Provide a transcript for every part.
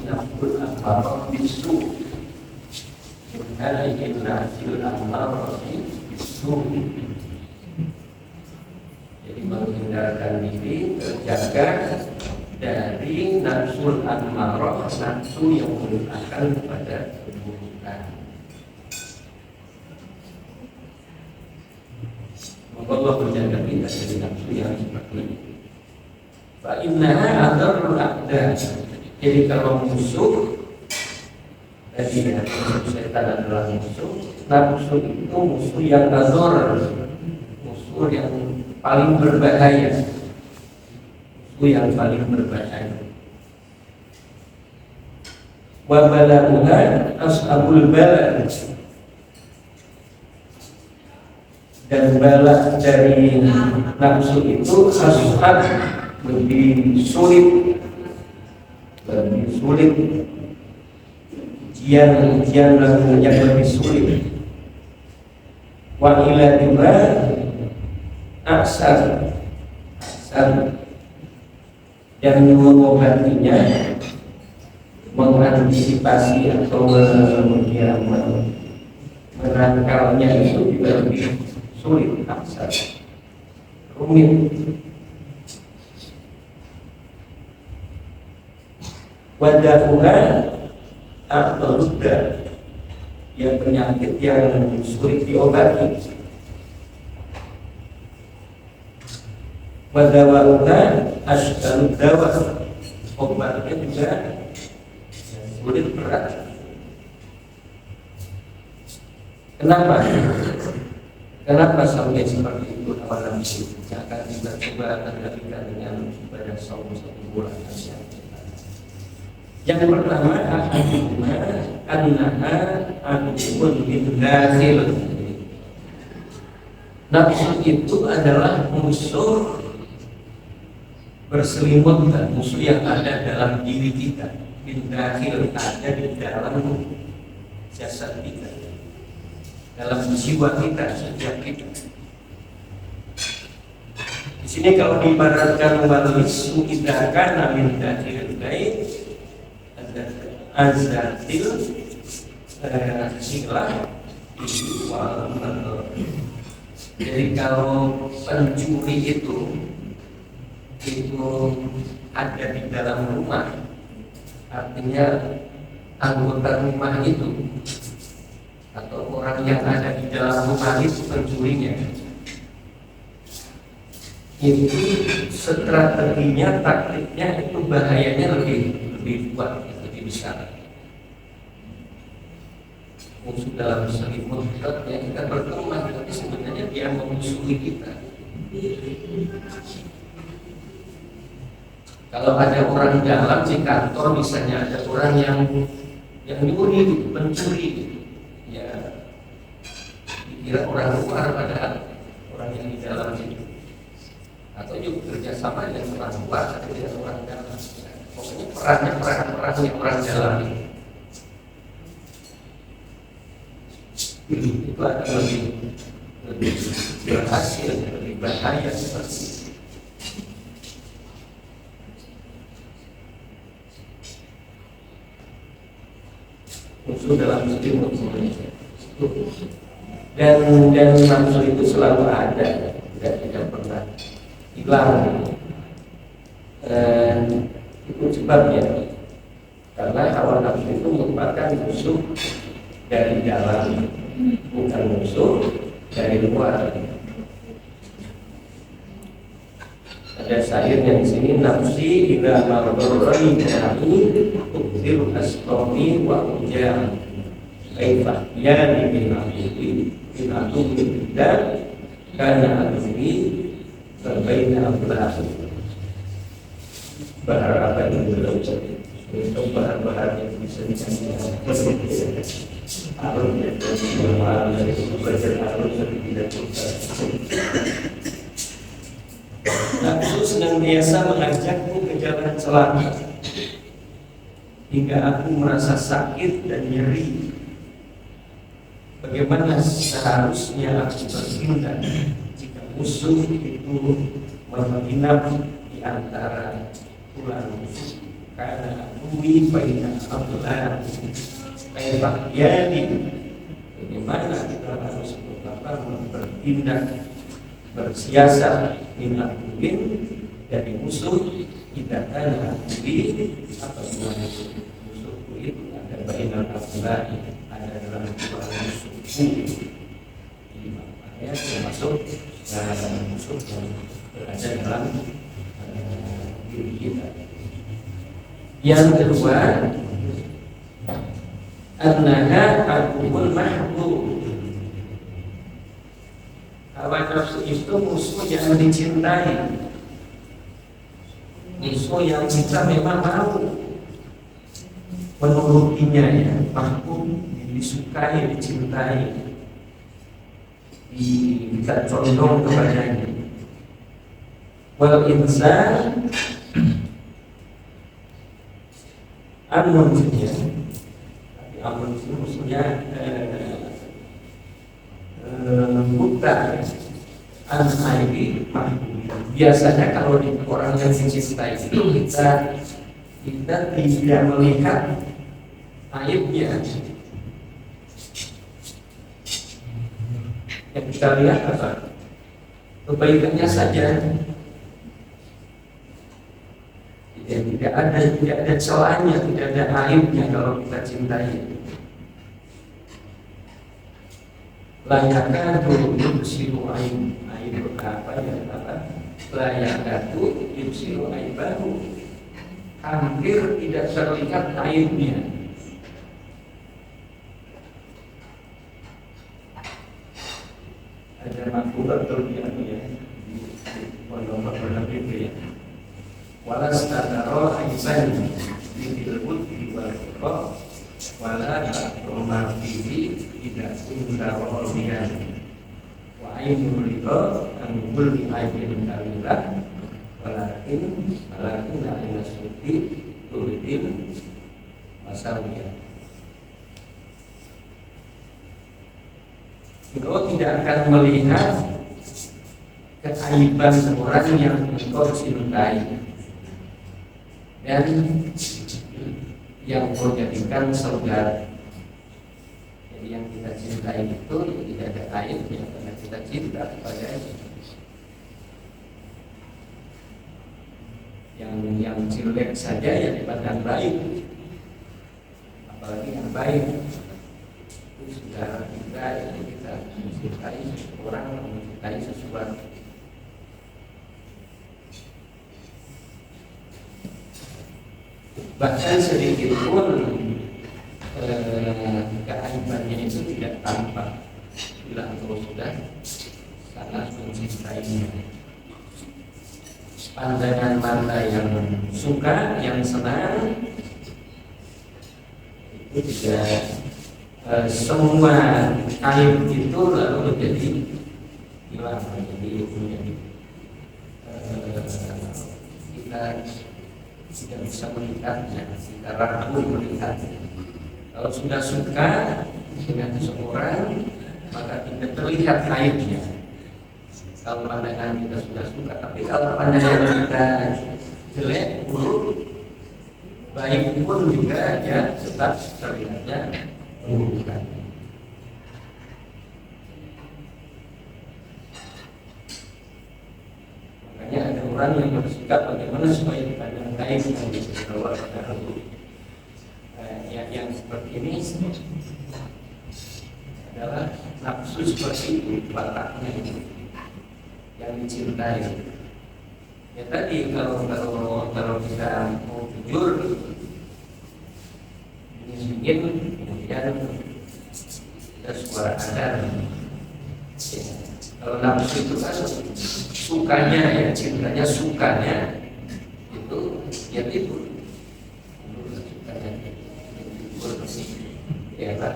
nafsul ammarah bisu. Alaihi nafsul ammarah bisu. Jadi menghindarkan diri, terjaga dari nafsul ammarah, nafsu yang menyebabkan kepada keburukan. Allah menjaga kita dari nafsu yang seperti ini. Fa innaha adarul a'da. Jadi kalau musuh tadi ya, setan adalah musuh. Nafsu itu musuh yang ador, musuh yang paling berbahaya. Musuh yang paling berbahaya. Wa balagha ashabul bala. Dan bala dari nafsu itu ashab lebih sulit, ujian yang lebih sulit. Wa ila juga aksar dan mengobatinya, mengantisipasi atau menangkalnya itu juga lebih sulit, aksar, rumit. Wadahuha atau luda, yang penyakit yang sulit diobati. Wadawauha askalud dawa, obatnya juga sulit, berat. Kenapa sampai seperti itu? Awal nafsu akan tiba-tiba tergantikan dengan ibadah saum 1 bulan. Yang pertama, annaha aduun min dakhil. Nafsu itu adalah musuh berselimut, dan musuh yang ada dalam diri kita. Min dakhil, ada di dalam jasad kita, dalam jiwa kita, setiap kita. Di sini kalau diibaratkan walisu idaka min dakhil bait, azatil silah. Jadi kalau pencuri itu ada di dalam rumah, artinya anggota rumah itu atau orang yang ada di dalam rumah itu pencurinya. Itu strateginya, taktiknya itu bahayanya lebih kuat, lebih besar. Musuh dalam selimut ya, kita berteman, tapi sebenarnya dia memusuhi kita. Kalau ada orang dalam di kantor misalnya, ada orang yang nyuri, pencuri, ya dikira orang luar padahal orang yang di dalam itu. Atau juga kerjasama dengan orang luar tapi tidak orang dalam. Pokoknya perannya orang dalam itu. Itu akan lebih berhasil, lebih bahaya seperti itu. Musuh dalam selimut sebenarnya. Dan nafsu itu selalu ada, tidak pernah hilang. Itu sebabnya, karena hawa nafsu itu merupakan musuh dari dalam, bukan musuh dari luar. Ada syairnya di sini, nafsi idza mardarani kami tukzir asqami wa ujam kaifa yani bin abidi bin abdi dan kana abdi berbaina ablah. Bahar apa yang belum jadi untuk bahar-bahar yang bisa dicampur arus dari belajar arus tidak bisa. Nafsu senantiasa mengajakku ke jalan celaka hingga aku merasa sakit dan nyeri. Bagaimana seharusnya aku bertindak jika musuh itu menginap di antara tulang karena bumi baina abdullah kayak jadi bagaimana kita harus bertindak bersiasat minat mungkin dari musuh tidak ada bumi atau musuh itu ada baina abdullah ada dalam musuh ya termasuk musuh yang berada dalam diri kita. Yang kedua, annaha aduwwul mahbub. Hawa nafsu itu musuh yang dicintai, musuh yang kita memang mau menurutinya ya, mahbub disukai, dicintai, kita condong kepadanya. Wal insan amun ya, tapi amun itu maksudnya buta an-aibi. Biasanya kalau di orang yang dicintai itu kita tidak melihat aibnya. Yang kita lihat apa? Kebaikannya saja. Tidak ada celahnya, tidak ada aibnya kalau kita cintai. Layakatu yubsiru aib apa ya apa? Layakatu yubsiru aibahu. Hampir tidak terlihat aibnya. Ada makhluk terbiasa ya di pondok-pondok itu ya. Walas tadaro aiban dilbut diwalqo wala rumah fihi tidak indaro lian wa ainul ridho anggul di aibin kalilah walakin ala suti turidin masawiyah. Engkau tidak akan melihat keaiban orang yang engkau cintai dan yang kau jadikan saudara. Jadi yang kita cintai itu tidak ada aibnya karena kita cinta kepadanya. Yang jelek saja yang dipandang baik, apalagi yang baik. Saudara kita yang kita mencintai orang, mencintai sesuatu. Bahkan sedikit pun keaibannya itu tidak tampak bila engkau sudah sangat mencintainya. Pandangan mata yang suka, yang senang itu tidak semua aib itu lalu menjadi hilang, menjadi kita tidak bisa melihatnya, kita ragu melihatnya. Kalau sudah suka dengan seseorang, maka tidak terlihat aibnya. Kalau pandangan kita sudah suka, tapi kalau pandangan kita jelek, buruk, baik pun juga ya tetap terlihatnya bukan. Makanya ada orang yang bersikap bagaimana supaya dipandang baik yang dibawa pada yang seperti ini adalah nafsu seperti itu, bataknya itu yang dicintai. Ya tadi kalau kita mau jujur ingin kemudian kita suara adar. Kalau nafsu itu kan sukanya ya, cintanya sukanya itu ya itu sukanya ya kan.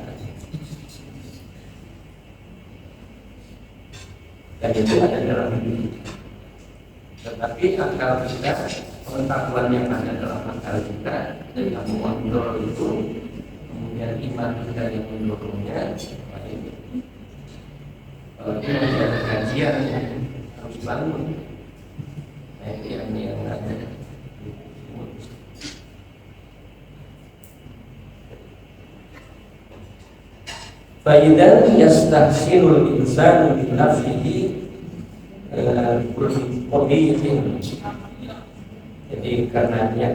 Dan itu ada dalam diri. Tetapi akal kita, pengetahuan yang ada dalam akal kita dan yang mengontrol itu, kemudian iman kita yang mendorongnya, kalau kita ada kajian harus bangun. Nah itu yang ada. Faidan yastahsinul insanu bi nafsihi qabihin. Jadi karenanya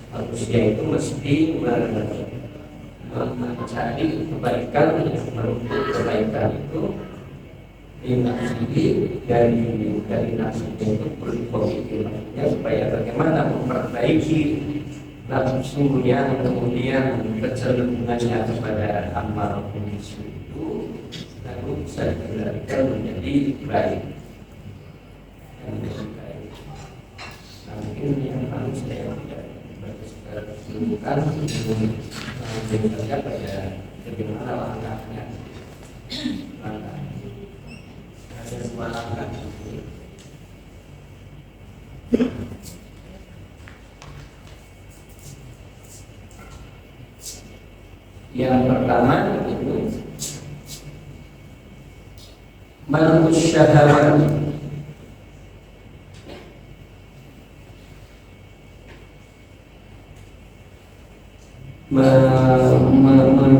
manusia itu mesti mencari kebaikan, menuntut kebaikan itu di nafsihi, dari nafsinya itu berkomitmen supaya bagaimana memperbaiki nafsu yang kemudian kecenderungannya kepada amal bisu itu lalu bisa dikendalikan menjadi baik. Nah, mungkin yang harus saya keseluruhan menjelaskan pada bagaimana langkahnya. Ada dua langkah. Yang pertama itu manus syahwat,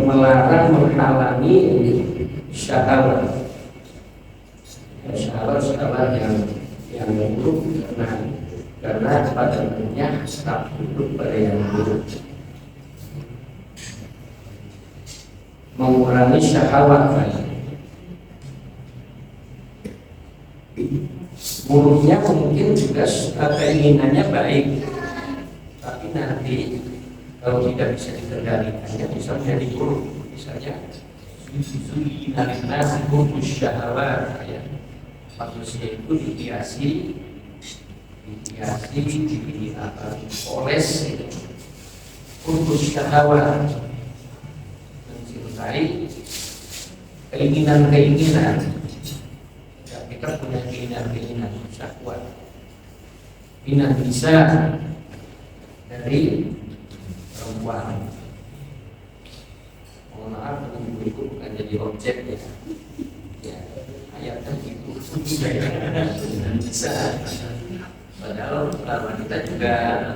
melarang, menghalangi syahwat, syahwat yang buruk, karena pada akhirnya tak duduk pada yang buruk. Mengurangi syahwat, buruknya mungkin juga keinginannya baik, tapi nanti kalau tidak bisa dikendalikannya bisa menjadi buruk. Misalnya nasi buruk syahwat, ya, manusia itu dihiasi oles buruk syahwat, mencintai keinginan-keinginan. Ya, kita punya keinginan-keinginan syahwat, keinginan bisa dari perempuan. Mohon maaf, ibu-ibu bukan jadi objek ya. Ya, ayatnya itu bisa. Padahal wanita juga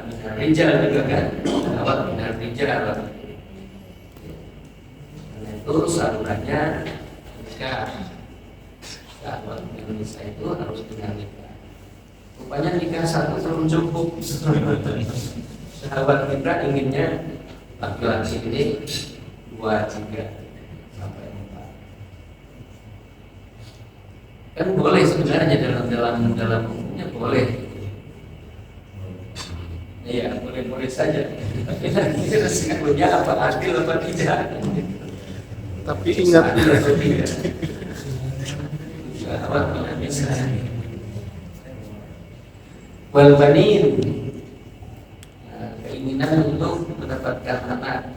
minar rijal juga kan, awat minar rijal. Karena itu salurannya nikah. Syahwat Indonesia itu harus dengan nikah. Rupanya nikah satu belum cukup. Sahabat kita inginnya laki-laki ini 2, 3 sampai 4. Kan boleh sebenarnya dalam hukumnya boleh. Iya, boleh saja. Tapi nanti resikonya apa adil apa tidak. Tapi ingat sahabat tidak bisa. Wal banin, keinginan untuk mendapatkan anak,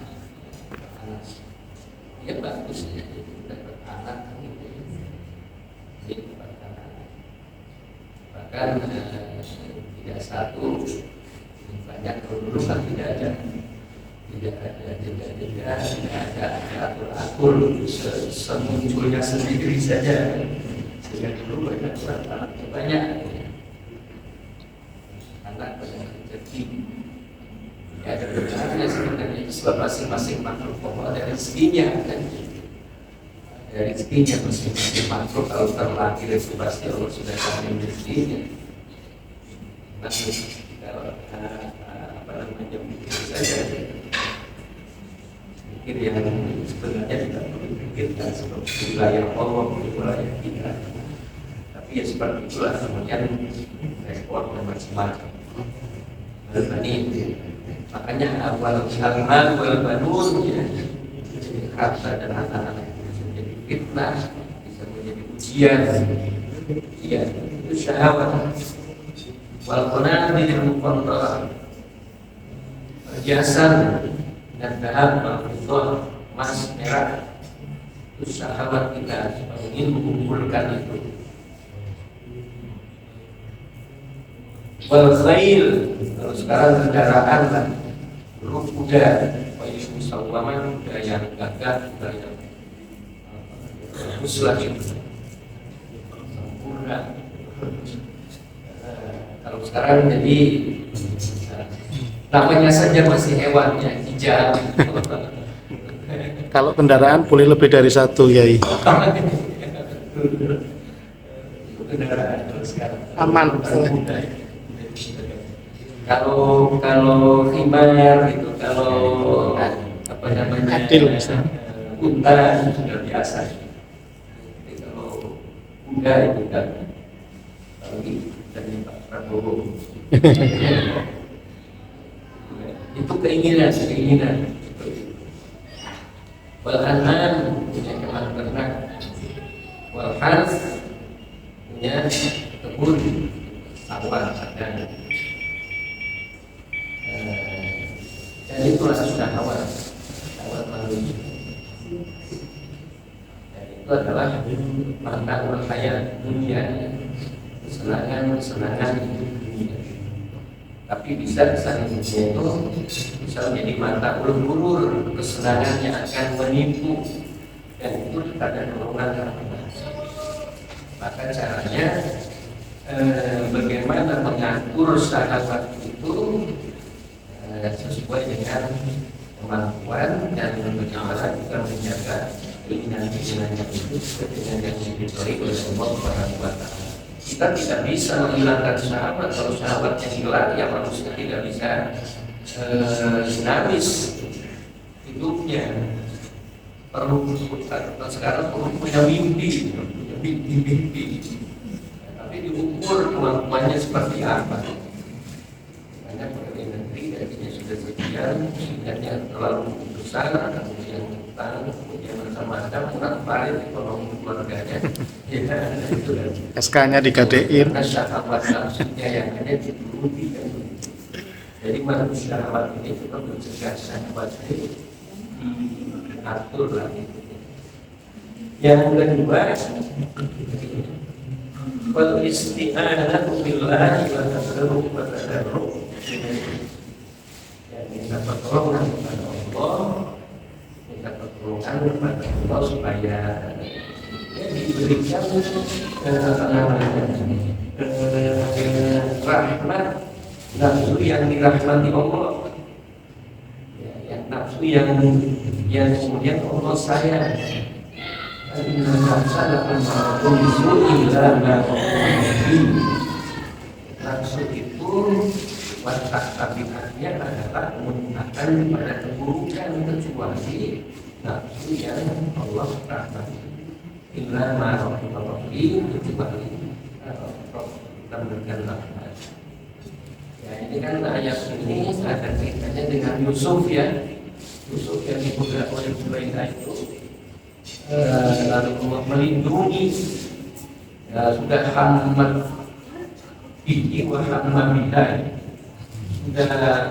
ya bagus ya, dapat anak gitu, dapatkan anak. Bahkan tidak satu, banyak dulu kan tidak ada atur semunculnya sendiri saja. Sehingga dulu banyak anaknya banyak, anak banyak rezeki. Ya, ada benarnya sebenarnya, sebab masing-masing makhluk pokok ada rezekinya kan. Ada rezekinya masing-masing makhluk, kalau terlahir itu pasti Allah sudah kasih rezekinya. Nah, kalau begitu saja pikir yang sebenarnya tidak perlu dipikirkan seperti wilayah Allah, wilayah kita. Tapi ya seperti itulah kemudian repot dan macam-macam. Makanya awal al-mal wal banun, ya, harta dan anak-anak bisa menjadi fitnah, bisa menjadi ujian. Ya, itu syahwat. Wal qanatir muqantarah, perhiasan dan dahab wal emas merah, itu syahwat kita ingin mengumpulkan itu. Wal khail, kalau sekarang kendaraan lah, dulu kuda, wajib musawaman, kuda yang gagah, kuda yang bagus lagi, sempurna. Kalau sekarang jadi namanya saja masih hewannya hijau. Kalau kendaraan boleh lebih dari satu, Yai. Kendaraan sekarang Aman. Kalau khimar gitu, kalau apa namanya Adil misalnya. unta itu sudah biasa. Jadi kalau kuda itu kan lagi dari Pak Prabowo. Itu keinginan. Wal-an'am punya hewan ternak, wal-harth punya kebun, sawah ada. Dan itulah syahwat manusia. Dan itu adalah mata hayat dunia, kesenangan dunia. Tapi bisa dunia itu bisa menjadi mata ulur-ulur, kesenangan yang akan menipu, dan itu tidak ada dorongan Rahman. Maka caranya bagaimana mengatur syahwat itu sesuai dengan kemampuan, dan bagaimana kita menjaga keinginan-keinginannya itu sesuai dengan yang diberi oleh Allah Subhanahu wa Ta'ala. Kita tidak bisa menghilangkan syahwat. Kalau syahwatnya hilang, ya manusia tidak bisa dinamis hidupnya. Perlu sekarang perlu punya mimpi. Tapi diukur kemampuannya seperti apa. Karena pegawai negeri gajinya sudah sekian, sehingga terlalu besar, kemudian utang, kemudian macam-macam, kurang valid ekonomi keluarganya. Ya, itu kan. SK-nya digadein. Karena syahwat nafsunya yang hanya dituruti kan. Jadi manusia syahwat ini juga mencegah syahwat ini diatur lagi. Yang kedua, wal isti'anatu billahi wa tadarruk. Ya, minta pertolongan kepada Allah, minta pertolongan kepada Allah supaya diberikan rahmat, nafsu yang dirahmati Allah, ya, nafsu yang kemudian Allah sayang. Nafsu itu watak tabiatnya adalah menggunakan pada keburukan, kecuali nafsu yang Allah rahmati. Illa ma rahimahim, kecuali kita memberikan rahmat. Ya, ini kan ayat ini ada kaitannya dengan Yusuf ya. Yusuf yang dibuka oleh Zulaikha itu lalu melindungi, ya, sudah hammat bihi wa hamma biha,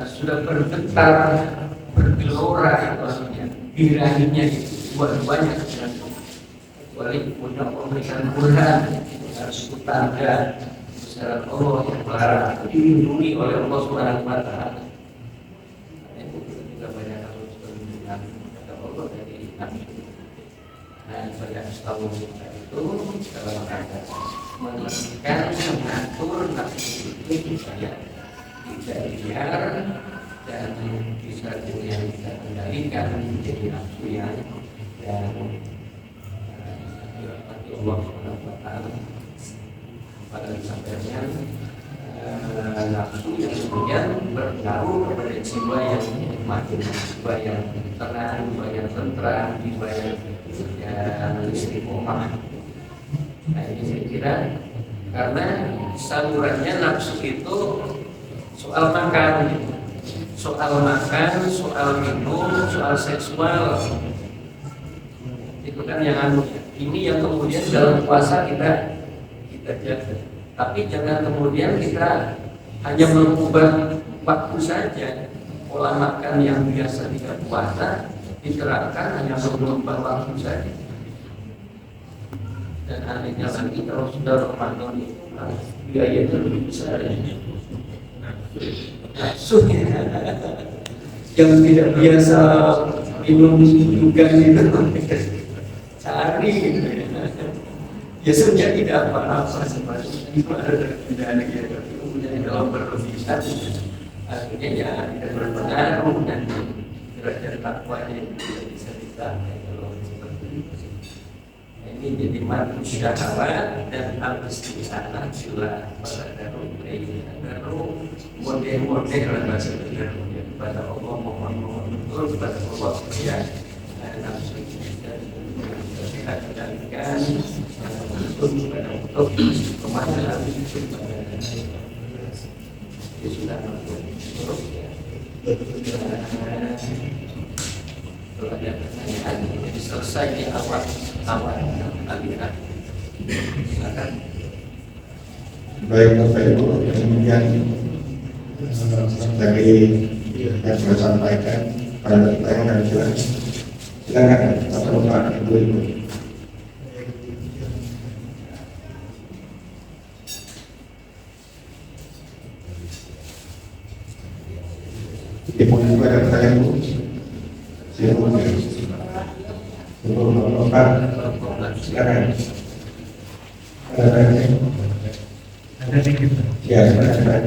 sudah bergetar, bergelora maksudnya birahinya itu banyak, kecuali punya pemberikan Quran harus tanda besar Allah yang melarang, dilindungi oleh Allah Subhanahu wa Ta'ala. Itu juga banyak harus berlindungan kepada Allah dari nafsu. Dan saya tahu itu dalam rangka menentukan, mengatur nafsu itu supaya tidak liar dan bisa yang kita kendalikan menjadi nafsu yang dirahmati Allah Subhanahu wa Ta'ala. Pada disampaikan nafsu yang kemudian berpengaruh kepada jiwa yang makin, jiwa yang tenang, jiwa yang tentram, jiwa yang istiqomah. Nah, ini saya kira karena salurannya nafsu itu soal makan, soal minum, soal seksual. Itu kan yang ini yang kemudian dalam puasa kita jaga. Tapi jangan kemudian kita hanya mengubah waktu saja. Pola makan yang biasa tidak puasa diterapkan hanya mengubah waktu saja. Dan anehnya lagi kalau sudah Ramadan itu biayanya lebih besar. Nafsunya yang tidak biasa minum juga itu cari gitu ya. Ya sebenarnya tidak apa-apa sebenarnya itu ada pidana ya, tapi kemudian kalau berlebihan akhirnya ya tidak berpengaruh dan derajat takwanya tidak bisa Ini jadi matu syahwat dan al-isti'anah bila model-model bahasa kepada Allah mohon betul kepada Allah ya nafsu kita kendalikan untuk kemahalan itu sudah masuk ya. Kalau ada pertanyaan jadi selesai di awal aliran. Silakan. Baik Bapak Ibu, kemudian dari yang saya sampaikan pada pertanyaan silakan Bapak Ibu. Ibu ada pertanyaan Bu? Silakan. Silakan. Ada dikit. Ya, silakan.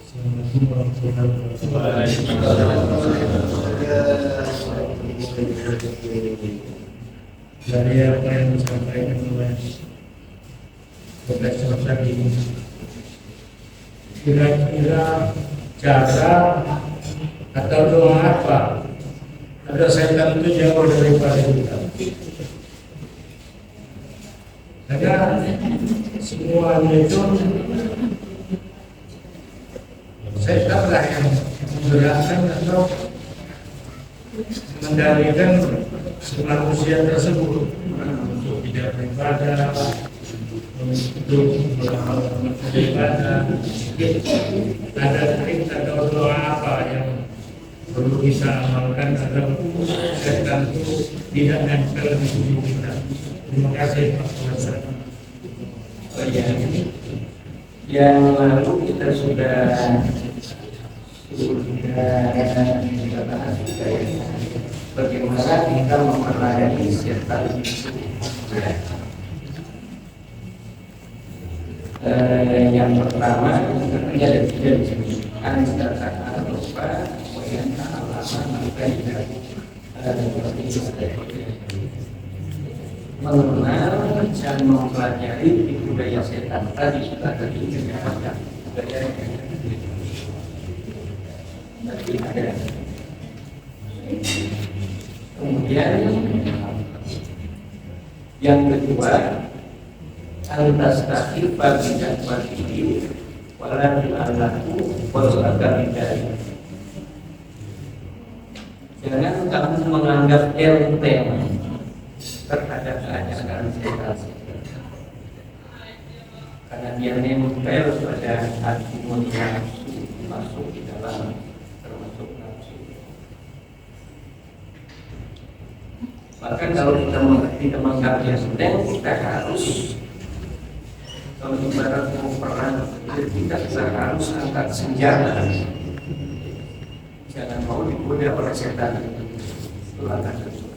Assalamualaikum warahmatullahi wabarakatuh. Dari apa yang disampaikan oleh Profesor tadi, kira-kira cara atau doa apa? Ada setan itu jauh daripada kita. Karena semuanya itu setan lah yang menggerakkan atau mengendalikan manusia tersebut untuk tidak beribadah, untuk beribadah. Ada trik atau doa apa yang perlu kita amalkan agar setan itu tidak nempel di tubuh kita? Terima kasih Pak Profesor. Oh ya, yang lalu kita sudah bahas juga ya, bagaimana kita memerangi setan itu. Yang pertama tentunya ada tiga disebutkan kata lupa, kemudian alasan mengenal dan mempelajari budaya setan tadi sudah terjadi macam budaya tapi ada. Kemudian yang kedua antas takhif bagi dan bagi walau anakku berlagak dari. Jangan kamu menganggap enteng terhadap ajaran setan, karena dia nempel pada hatimu nafsu masuk di dalam termasuk nafsu. Maka kalau kita mengerti menganggap dia sedang, kita harus kalau ibarat mau perang kita harus angkat senjata. Jangan mau digoda oleh setan. Langkah kedua.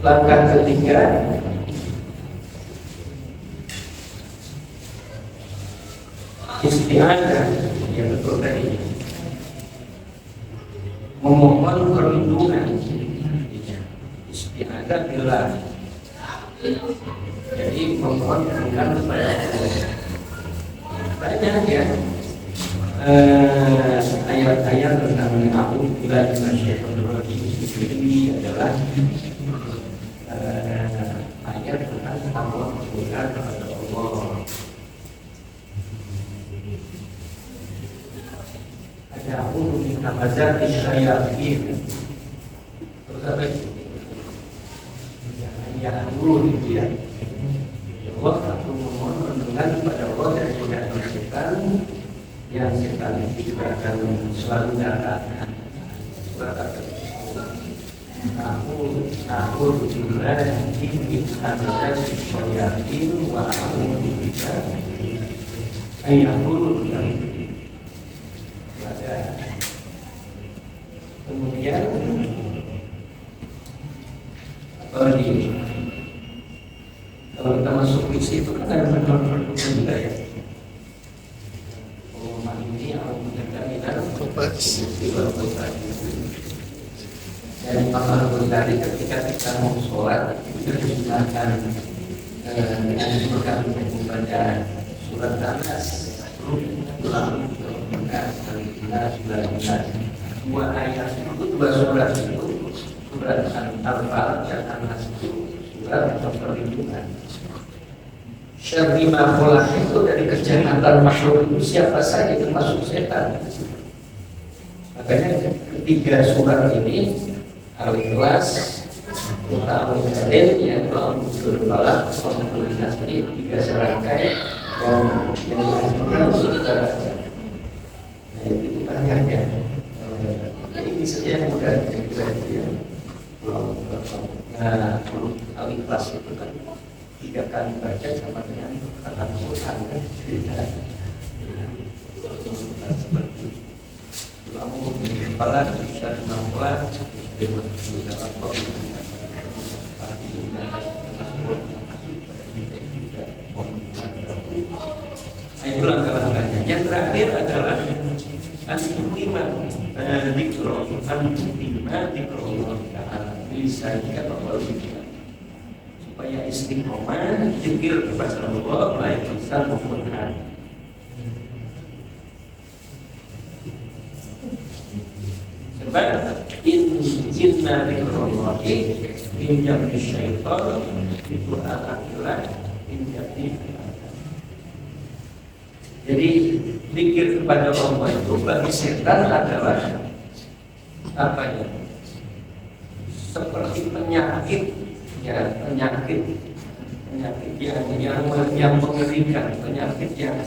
Langkah ketiga, isti'adzah yang betul tadi, memohon perlindungan. Isti'adzah bila jadi memohon perlindungan kepada Allah. Banyak ya ayat-ayat tentang aku bila ini adalah ayat tentang takwa kepada Allah. Ada aku minta bazar saya ini. Terus apa itu? Ya dulu dia. Allah aku memohon perlindungan kepada Allah dari godaan setan yang setan itu juga akan selalu datang. Aku juga ingin ada yakin wa aku bisa ayahku yang ada. Kemudian apa lagi? Kalau kita masuk di situ kan ada benar-benar juga ya. Dan Imam Al-Ghazali ketika kita mau sholat itu disunahkan menganjurkan membaca surat An-Nas, dua ayat itu, dua surat itu, surat Al-Falaq dan An-Nas itu surat perlindungan. Syarri ma khalaq itu dari kejahatan makhluk itu siapa saja termasuk setan. Makanya ketiga surat ini Al-Ikhlas, Al-Mu'min, yang Al-Falaq, Al-Nas ini tiga serangkai dan yang kita baca. Nah itu banyak. Ini saja yang mudah kira-kira. Nah, Al-Ikhlas itu kan 3 kali baca sama dengan kata Quran kan tidak seperti kamu kepala bisa menampak dengan dalam itulah langkah-langkahnya. Yang terakhir adalah antutima dikro bisa jika bahwa supaya istiqomah zikir kepada Allah baik lisan maupun hati. Sebab inna lillahi minjam syaitan itu adalah minjam. Jadi zikir kepada Allah itu bagi setan adalah apa ya? Seperti penyakit yang mengerikan, penyakit yang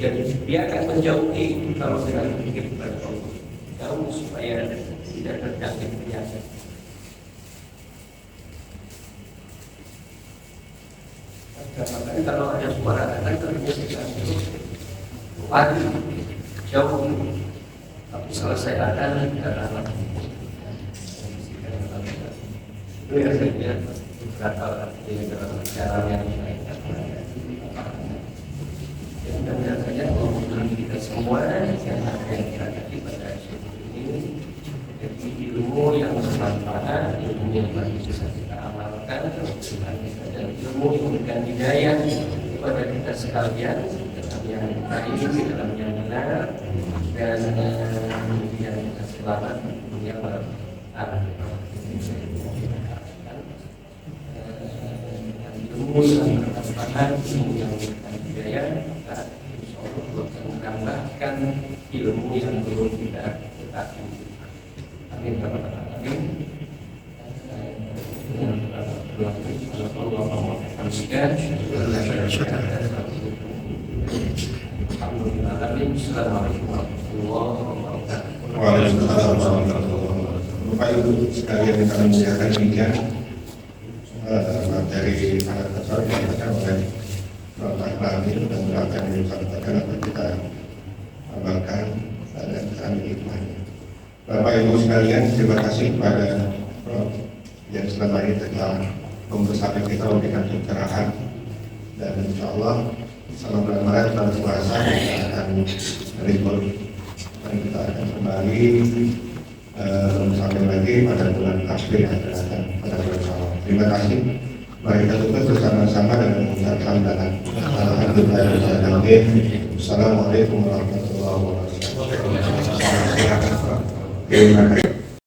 jadi dia akan menjauhi kalau dengan berpikir kepada Allah, jauh supaya tidak terjangkit penyakit. Makanya kalau ada suara datang terbiasa wajib jauh, tapi selesai akan karena biasanya kata dalam cara yang baik dan biasanya kita semua yang akan kita pada ini jadi ilmu yang bermanfaat, ilmu yang bisa kita amalkan, dan ilmu yang memberikan hidayah kepada kita sekalian dalam yang baik, dalam yang benar, dan kemudian kita selamat dunia akhirat. Ilmu yang bermanfaat, ilmu yang memberikan hidayah, kita menambahkan ilmu yang belum kita ketahui. Amin. Amin. Assalamualaikum warahmatullahi wabarakatuh. Waalaikumsalam warahmatullahi wabarakatuh. Bapak Ibu sekalian yang kami muliakan, demikian dari para kesal yang dibacakan oleh Bapak Ibu dan doakan yang disampaikan akan kita amalkan dan kami hikmahnya. Bapak Ibu sekalian, terima kasih kepada Prof yang selama ini telah membersama kita memberikan pencerahan, dan insya Allah selama bulan Maret bulan puasa kita akan libur dan kita akan kembali sampai lagi pada bulan April yang akan datang pada bulan Syawal. Terima kasih. Mari kita tutup bersama-sama dengan mengucapkan hamdalah. Alhamdulillah. Assalamualaikum warahmatullahi wabarakatuh. Terima kasih.